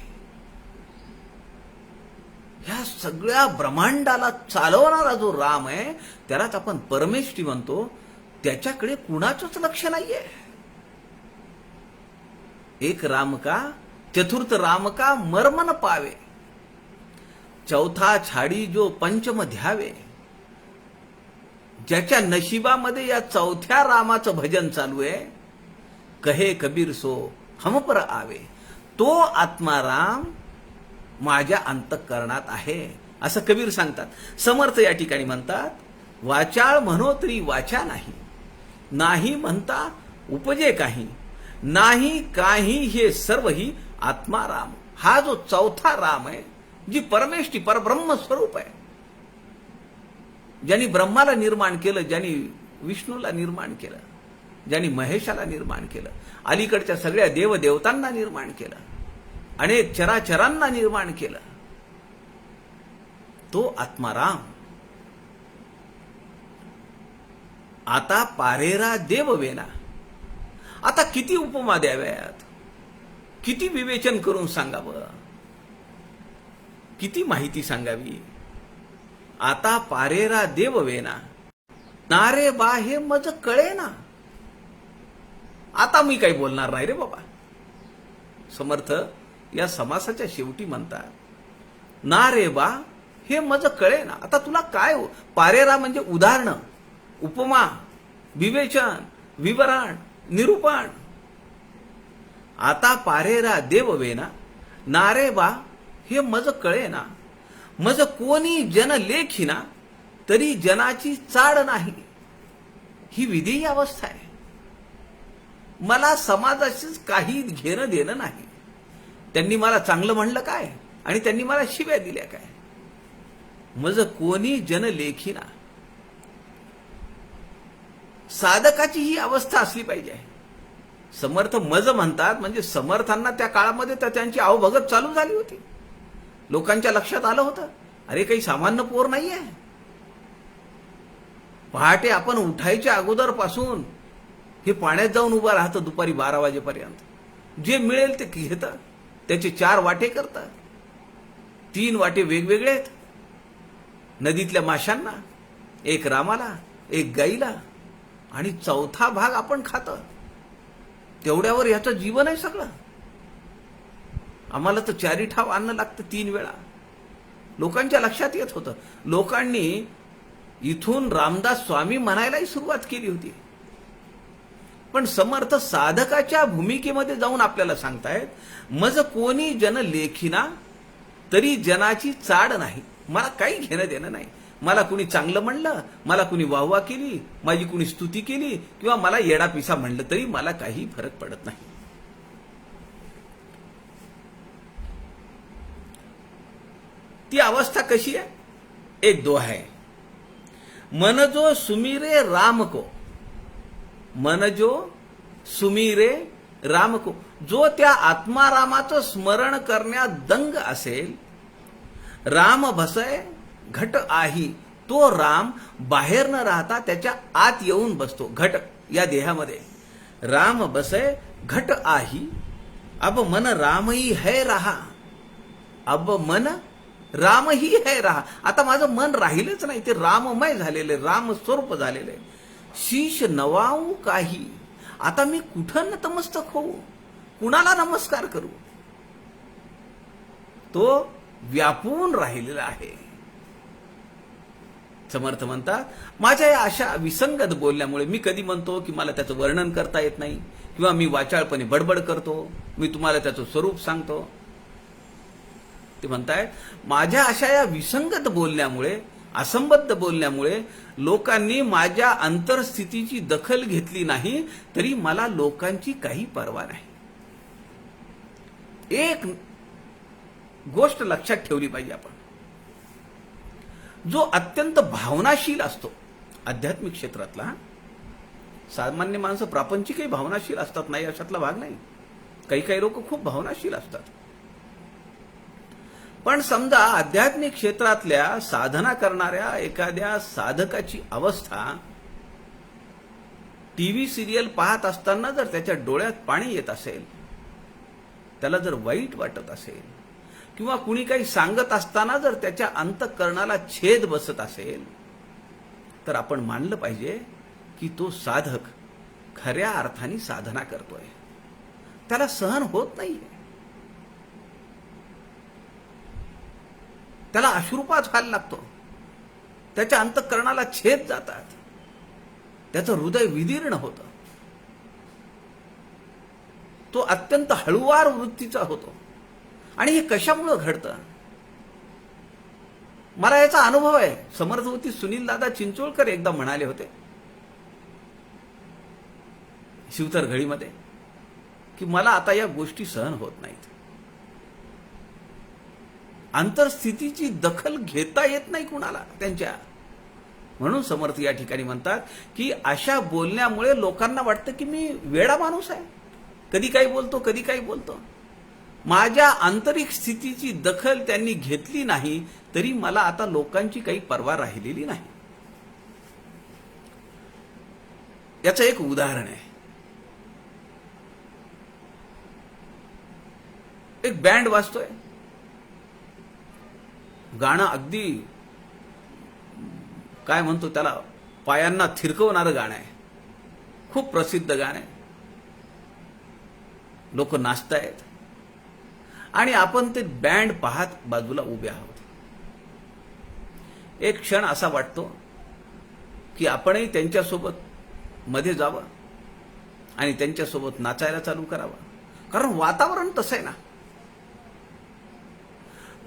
ह्या सगळ्या ब्रह्मांडाला चालवणारा जो राम आहे त्यालाच आपण परमेष्ठी म्हणतो. त्याच्याकडे कुणाचंच लक्ष नाहीये. एक राम का, चतुर्थ राम का मर्म न पावे, चौथा छाडी जो पंचम ध्यावे. ज्याच्या नशिबामध्ये या चौथ्या रामाचं भजन चालू आहे, कहे कबीर सो हम पर आवे, तो आत्माराम माझ्या अंतःकरणात आहे असं कबीर सांगतात. समर्थ या ठिकाणी म्हणतात वाचाळ म्हणो तरी वाचा नाही, नाही म्हणता उपजे काही, नाही काही हे सर्व ही आत्माराम. हा जो चौथा राम आहे, जी परमेष्ठी परब्रह्म स्वरूप आहे, ज्यांनी ब्रह्माला निर्माण केलं, ज्यांनी विष्णूला निर्माण केलं, ज्यांनी महेशाला निर्माण केलं, अलीकडच्या सगळ्या देवदेवतांना निर्माण केलं, अनेक चराचरांना निर्माण केलं, तो आत्माराम. आता पारेरा देव वेना. आता किती उपमा द्याव्यात, किती विवेचन करून सांगावं, किती माहिती सांगावी. आता पारेरा देव वेना, नारे बा हे मज कळे ना. आता मी काही बोलणार नाही रे बाबा. समर्थ या समासाच्या शेवटी म्हणतात ना रे बा हे मज कळे ना. आता तुला काय पारेरा म्हणजे उदाहरण, उपमा, विवेचन, विवरण, निरूपण. आता पारेरा देव वेना, ना रे बा हे मज कळे ना. मज कोणी जन लेखिना, तरी जनाची चाड नाही. ही विधेयी अवस्था आहे. मला समाजाशीच काही घेणं देणं नाही. त्यांनी मला चांगलं म्हणलं काय आणि त्यांनी मला शिव्या दिल्या काय. मज कोणी जन लेखिना. साधकाची ही अवस्था असली पाहिजे. समर्थ मज म्हणतात म्हणजे समर्थांना त्या काळामध्ये तर त्यांची आवभगत चालू झाली होती. लोकांच्या लक्षात आलं होतं अरे काही सामान्य पोर नाहीये. पहाटे आपण उठायच्या अगोदर पासून हे पाण्यात जाऊन उभं राहतं दुपारी 12 वाजेपर्यंत. जे मिळेल ते घेतं. त्याचे 4 वाटे करतात. 3 वाटे वेगवेगळे आहेत. नदीतल्या माशांना, एक रामाला, एक गाईला आणि चौथा भाग आपण खातं. तेवढ्यावर याचं जीवन आहे सगळं. आम्हाला तर 4 ठाव अन्न लागतं 3 वेळा. लोकांच्या लक्षात येत होतं. लोकांनी इथून रामदास स्वामी म्हणायलाही सुरुवात केली होती. पण समर्थ साधकाच्या भूमिकेमध्ये जाऊन आपल्याला सांगतायत मज कोणी जन लेखिना, तरी जनाची चाड नाही. मला काही घेणं देणं नाही. मला कुणी चांगलं म्हणलं, मला कुणी वाहवा केली, माझी कुणी स्तुती केली किंवा मला येडापिसा म्हणलं तरी मला काही फरक पडत नाही. ती अवस्था कशी आहे. एक दोहा आहे, मन जो सुमिरे राम को, मन जो सुमिरे राम को. जो त्या आत्मारामाचं स्मरण करण्यात दंग असेल, राम भसय घट आही. तो राम बाहेर न राहता त्याच्या आत येऊन बसतो. घट या देहामध्ये. राम बसय घट आही, अब मन रामही है रहा. अब मन राम ही है रहा. आता माझं मन राहिलंच नाही, ते राममय झालेले, राम स्वरूप झालेले. शीश नवाऊ काही. आता मी कुठं नतमस्तक होऊ, कुणाला नमस्कार करू. तो व्यापून राहिलेला आहे. समर्थ म्हणतात माझ्या या अशा विसंगत बोलल्यामुळे मी कधी म्हणतो की मला त्याचं वर्णन करता येत नाही, किंवा मी वाचाळपणे बडबड करतो, मी तुम्हाला त्याचं स्वरूप सांगतो. ते म्हणतायत, माझ्या अशा या विसंगत बोलण्यामुळे, असंबद्ध बोलण्यामुळे लोकांनी माझ्या अंतरस्थितीची दखल घेतली नाही, तरी मला लोकांची काही पर्वा नाही. एक गोष्ट लक्षात ठेवली पाहिजे आपण, जो अत्यंत भावनाशील असतो आध्यात्मिक क्षेत्रातला, सामान्य माणसं प्रापंचिकही भावनाशील असतात, नाही अशातला भाग नाही, काही काही लोक खूप भावनाशील असतात. पण समजा आध्यात्मिक क्षेत्रातल्या साधना करणाऱ्या एखाद्या साधकाची अवस्था टीव्ही सिरियल पाहत असताना जर त्याच्या डोळ्यात पाणी येत असेल, त्याला जर वाईट वाटत असेल, किंवा कुणी काही सांगत असताना जर त्याच्या अंतःकरणाला छेद बसत असेल, तर आपण मानलं पाहिजे की तो साधक खऱ्या अर्थाने साधना करतोय. त्याला सहन होत नाहीये, त्याला अश्रुपात व्हायला लागतो, त्याच्या अंतःकरणाला छेद जातात, त्याचं हृदय विदीर्ण होतं, तो अत्यंत हळुवार वृत्तीचा होतो. आणि हे कशामुळे घडतं? मला याचा अनुभव आहे. समर्थवती सुनील दादा चिंचोळकर एकदा म्हणाले होते शिवतर घळीमध्ये की मला आता या गोष्टी सहन होत नाहीत. अंतरस्थितीची दखल घेता येत नाही कुणाला त्यांच्या. म्हणून समर्थ या ठिकाणी म्हणतात की अशा बोलण्यामुळे लोकांना वाटतं की मी वेडा माणूस आहे, कधी काही बोलतो कधी काही बोलतो. माझ्या आंतरिक स्थितीची दखल त्यांनी घेतली नाही, तरी मला आता लोकांची काही पर्वा राहिलेली नाही. याचं एक उदाहरण आहे. एक बँड वाजतोय, गाणं अगदी काय म्हणतो त्याला, पायांना थिरकवणारं गाणं आहे, खूप प्रसिद्ध गाणं आहे, लोक नाचतायत आणि आपण ते बँड पाहत बाजूला उभे आहोत. एक क्षण असा वाटतो की आपणही त्यांच्यासोबत मध्ये जावं आणि त्यांच्यासोबत नाचायला चालू करावं, कारण वातावरण तसं आहे ना.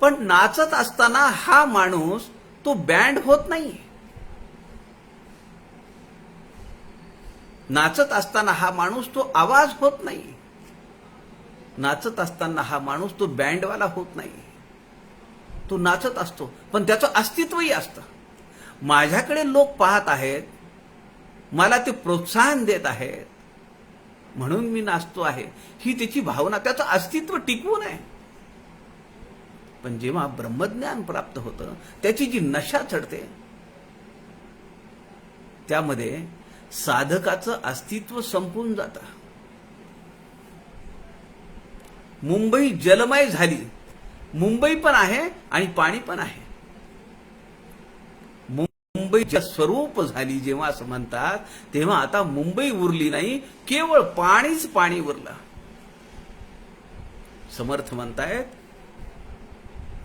पण नाचत असताना हा माणूस तो बँड होत नाही. नाचत असताना हा माणूस तो आवाज होत नाही. नाचत असताना हा माणूस तो बँडवाला होत नाही. तो नाचत असतो, पण त्याचं अस्तित्वही असतं. माझ्याकडे लोक पाहत आहेत, मला ते प्रोत्साहन देत आहेत, म्हणून मी नाचतो आहे, ही त्याची भावना, त्याचं अस्तित्व टिकवून आहे. पण जेव्हा ब्रह्मज्ञान प्राप्त होतं, त्याची जी नशा चढते, त्यामध्ये साधकाचं अस्तित्व संपून जातं. मुंबई जलमय झाली, मुंबई पण आहे आणि पाणी पण आहे. मुंबई स्वरूप झाली जेव्हा असं म्हणतात, तेव्हा आता मुंबई उरली नाही, केवळ पाणीच पाणी उरलं. समर्थ म्हणतायत,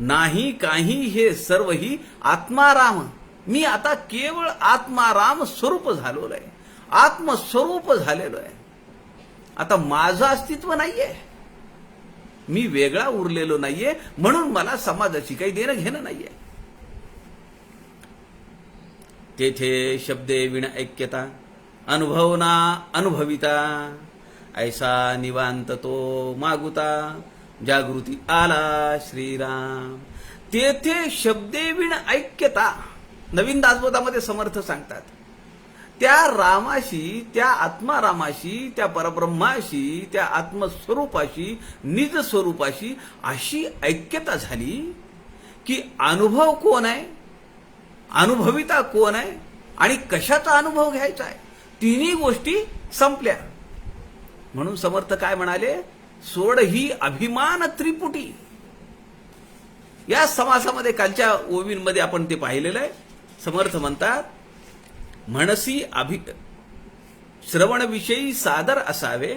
नाही काही हे सर्व ही आत्माराम, मी आता केवळ आत्माराम स्वरूप झालेलो आहे, आत्मस्वरूप झालेलो आहे. आता माझं अस्तित्व नाहीये, मी वेगळा उरलेलो नाहीये, म्हणून मला समाजाची काही देणं घेणं नाहीये. तेथे शब्दे विण ऐक्यता, अनुभवना अनुभविता, ऐसा निवांत तो मागुता, जागृती आला श्रीराम. तेथे शब्दे विण ऐक्यता, नवीन दासबोधामध्ये समर्थ सांगतात, त्या रामाशी, त्या आत्मारामाशी, त्या परब्रह्माशी, त्या आत्मस्वरूपाशी, निज स्वरूपाशी अशी ऐक्यता झाली की अनुभव कोण आहे, अनुभविता कोण आहे आणि कशाचा अनुभव घ्यायचा आहे, तिन्ही गोष्टी संपल्या. म्हणून समर्थ काय म्हणाले, सोड ही अभिमान त्रिपुटी. या समासामध्ये कालच्या ओवींमध्ये आपण ते पाहिलेलं आहे. समर्थ म्हणतात, म्हणसी श्रवणविषयी सादर असावे,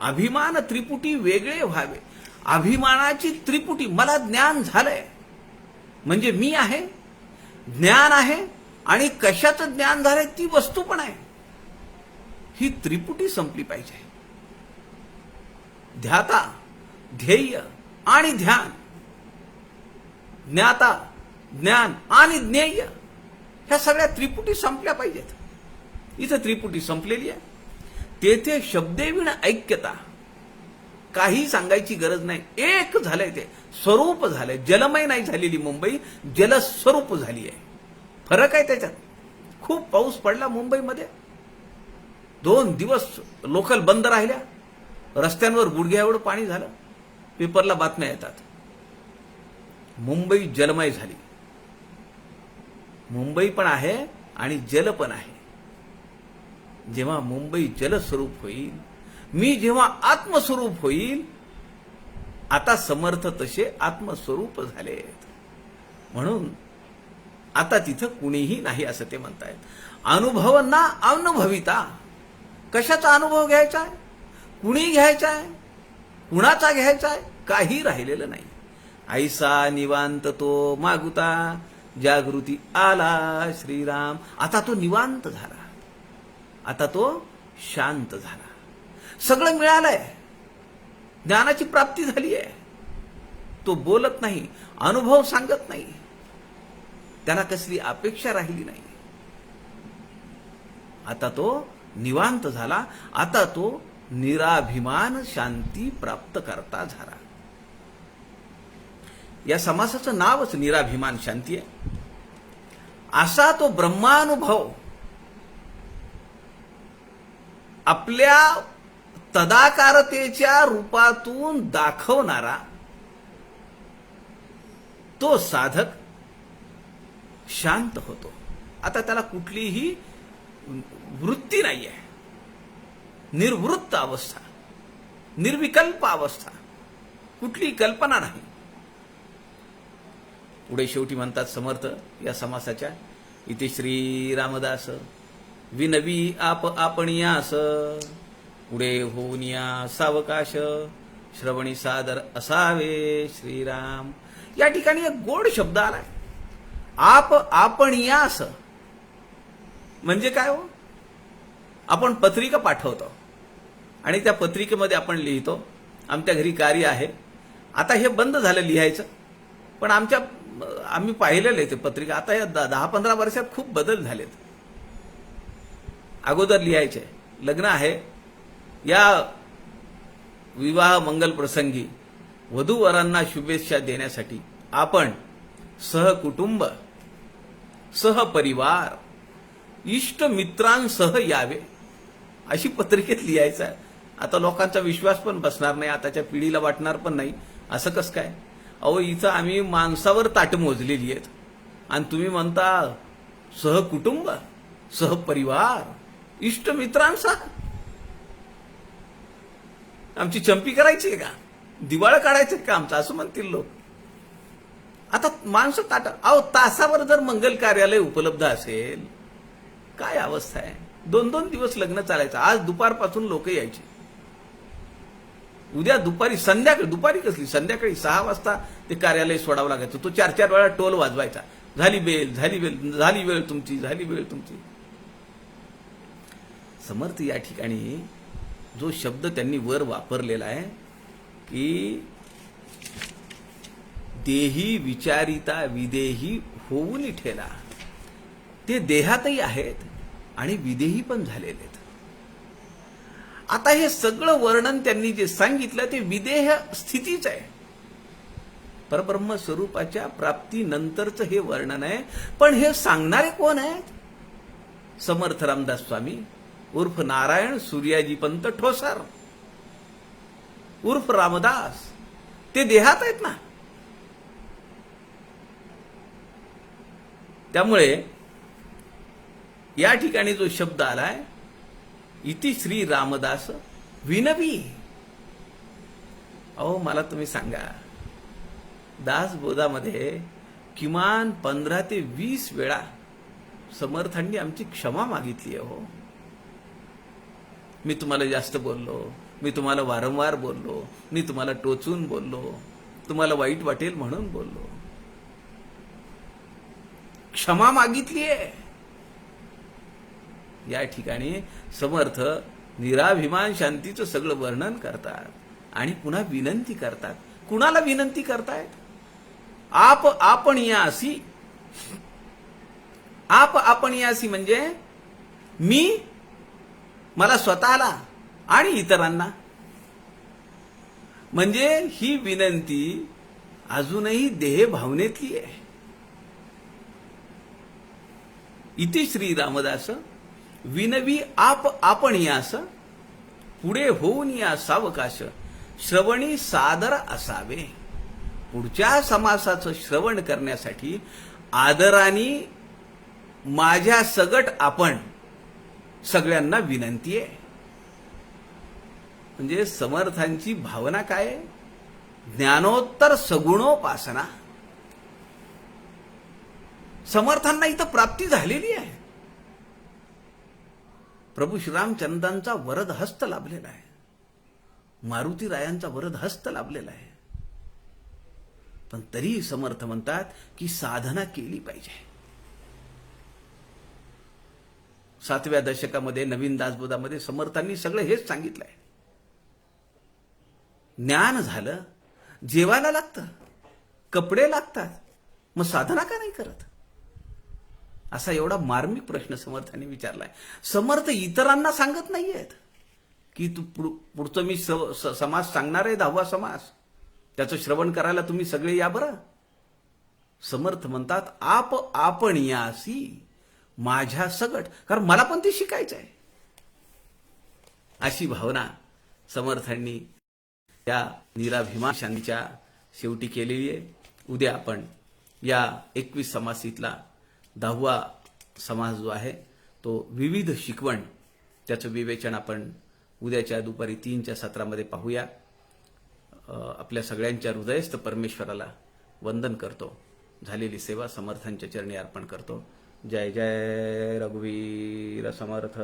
अभिमान त्रिपुटी वेगळे व्हावे. अभिमानाची त्रिपुटी, मला ज्ञान झालंय म्हणजे मी आहे, ज्ञान आहे आणि कशाचं ज्ञान झालंय ती वस्तू पण आहे, ही त्रिपुटी संपली पाहिजे. ध्याता, ध्येय आणि ध्यान ज्ञाता, ज्ञान आणि ज्ञेय ह्या सगळ्या त्रिपुटी संपल्या पाहिजेत. इथं त्रिपुटी संपलेली आहे. तेथे शब्देविण ऐक्यता, काही सांगायची गरज नाही. एक झालंय, ते स्वरूप झालंय. जलमय नाही झालेली मुंबई, जलस्वरूप झाली आहे. फरक आहे त्याच्यात. खूप पाऊस पडला मुंबईमध्ये, 2 दिवस लोकल बंद राहिल्या, रस्त्यांवर गुडघ्या एवढं पाणी झालं, पेपरला बातम्या येतात. मुंबई जलमय झाली. मुंबई पण आहे आणि जल पण आहे. जेव्हा मुंबई जलस्वरूप होईल, मी जेव्हा आत्मस्वरूप होईल, आता समर्थ तसे आत्मस्वरूप झालेत. म्हणून आता तिथं कुणीही नाही असं ते म्हणतायत. अनुभव ना अनुभविता. कशाचा अनुभव घ्यायचा आहे, कुणी घ्यायचा आहे, कुणाचा घ्यायचा आहे, काही राहिलेलं नाही. ऐसा निवांत तो मागुता, जागृती आला श्रीराम. आता तो निवांत झाला, आता तो शांत झाला. सगळं मिळालंय, ज्ञानाची प्राप्ती झाली आहे. तो बोलत नाही, अनुभव सांगत नाही, त्याला कसली अपेक्षा राहिली नाही. आता तो निवांत झाला. आता तो निराभिमान शांती प्राप्त करता झाला. या समासाचं नावच निराभिमान शांती आहे. असा तो ब्रह्मानुभव आपल्या तदाकारतेच्या रूपातून दाखवणारा तो साधक शांत होतो. आता त्याला कुठलीही वृत्ती नाहीये. निर्वृत्त अवस्था, निर्विकल्प अवस्था, कुठली कल्पना नाही. पुढे शेवटी म्हणतात समर्थ या समासाच्या, इथे श्री रामदास विनवी आप आपणियास, पुढे होऊन या सावकाश श्रवणी सादर असावे श्रीराम. या ठिकाणी एक गोड शब्द आलाय. आप आपणियास म्हणजे काय हो? आपण पत्रिका पाठवतो आणि त्या पत्रिकेमध्ये आपण लिहितो, आमच्या घरी कार्य आहे. आता हे बंद झालं लिहायचं, पण आम्ही पाहिलेलं आहे ते पत्रिका. आता या 10-15 वर्षात खूप बदल झालेत. अगोदर लिहायचे, लग्न आहे, या विवाह मंगल प्रसंगी वधूवरांना शुभेच्छा देण्यासाठी आपण सहकुटुंब, सहपरिवार, इष्ट मित्रांसह यावे, अशी पत्रिकेत लिहायचं आहे. आता लोकांचा विश्वास पण बसणार नाही, आताच्या पिढीला वाटणार पण नाही असं कसं काय. अहो, इथं आम्ही माणसावर ताट मोजलेली आहेत आणि तुम्ही म्हणता सहकुटुंब, सहपरिवार, इष्ट मित्रांसह. आमची चंपी करायची आहे का, दिवाळं काढायचं का आमचं, असं म्हणतील लोक. आता माणसं ताट, अहो तासावर जर मंगल कार्यालय उपलब्ध असेल, काय अवस्था आहे. 2-2 दिवस लग्न चालायचं. आज दुपारपासून लोक यायचे, उद्या दुपारी, दुपारी कसली, संध्याकाळी 6 वाजता ते कार्यालय सोडावं लागायचं. तो 4-4 वेळा टोल वाजवायचा, झाली बेल, झाली बेल, झाली वेळ तुमची, झाली वेळ तुमची. समर्थ या ठिकाणी जो शब्द त्यांनी वर वापरलेला आहे की देही विचारिता विदेही होऊन ठेला, ते देहातही आहेत आणि विदेही पण झालेले आहेत. आता हे सगळं वर्णन त्यांनी जे सांगितलं ते विदेह स्थितीच आहे. परब्रह्म स्वरूपाच्या प्राप्तीनंतरचं हे वर्णन आहे. पण हे सांगणारे कोण आहेत? समर्थ रामदास स्वामी उर्फ नारायण सूर्याजी पंत ठोसर उर्फ रामदास. ते देहात आहेत ना. त्यामुळे या ठिकाणी जो शब्द आलाय इति श्री रामदास विनवी. अहो, मला तुम्ही सांगा, दासबोधामध्ये किमान 15 ते 20 वेळा समर्थांनी आमची क्षमा मागितली आहे. हो, मी तुम्हाला जास्त बोललो, मी तुम्हाला वारंवार बोललो, मी तुम्हाला टोचून बोललो, तुम्हाला वाईट वाटेल म्हणून बोललो, क्षमा मागितली आहे. या ठिकाणी समर्थ निराभिमान शांतीचं सगळं वर्णन करतात आणि पुन्हा विनंती करतात. कुणाला विनंती करतायत? आप आपण यासी. आपण यासी म्हणजे मी, मला स्वतःला आणि इतरांना. म्हणजे ही विनंती अजूनही देह भावनेतली आहे. इति श्री रामदास विनवी आपण यास, पुढे होऊन या सावकाश श्रवणी सादर असावे. पुढच्या समासाचं श्रवण करण्यासाठी आदराने माझ्या सगट आपण सगळ्यांना विनंती आहे. म्हणजे समर्थांची भावना काय आहे? ज्ञानोत्तर सगुणोपासना. समर्थांना इथं प्राप्ती झालेली आहे. प्रभू श्रीरामचंद्रांचा वरद हस्त लाभलेला आहे. मारुती रायांचा वरद हस्त लाभलेला आहे. पण तरीही समर्थ म्हणतात की साधना केली पाहिजे. 7व्या दशकामध्ये नवीन दासबोधामध्ये समर्थांनी सगळं हेच सांगितलंय. ज्ञान झालं, जेवायला लागतं, कपडे लागतात, मग साधना का नाही करत? असा एवढा मार्मिक प्रश्न समर्थांनी विचारलाय. समर्थ इतरांना सांगत नाहीयेत की तू पुढचं मी समास सांगणार आहे, 10वा समास, त्याचं श्रवण करायला तुम्ही सगळे या बरं. समर्थ म्हणतात आपण यासी माझ्या सगट, कारण मला पण ते शिकायचं आहे. अशी भावना समर्थांनी त्या निराभिमान शांतीच्या शेवटी केलेली आहे. उद्या आपण या 21 समासीतला 10वा समास जो आहे तो विविध शिकवण, त्याचं विवेचन आपण उद्याच्या दुपारी 3च्या सत्रामध्ये पाहूया. आपल्या सगळ्यांच्या हृदयस्थ परमेश्वराला वंदन करतो. झालेली सेवा समर्थांच्या चरणी अर्पण करतो. जय जय रघुवीर समर्थ.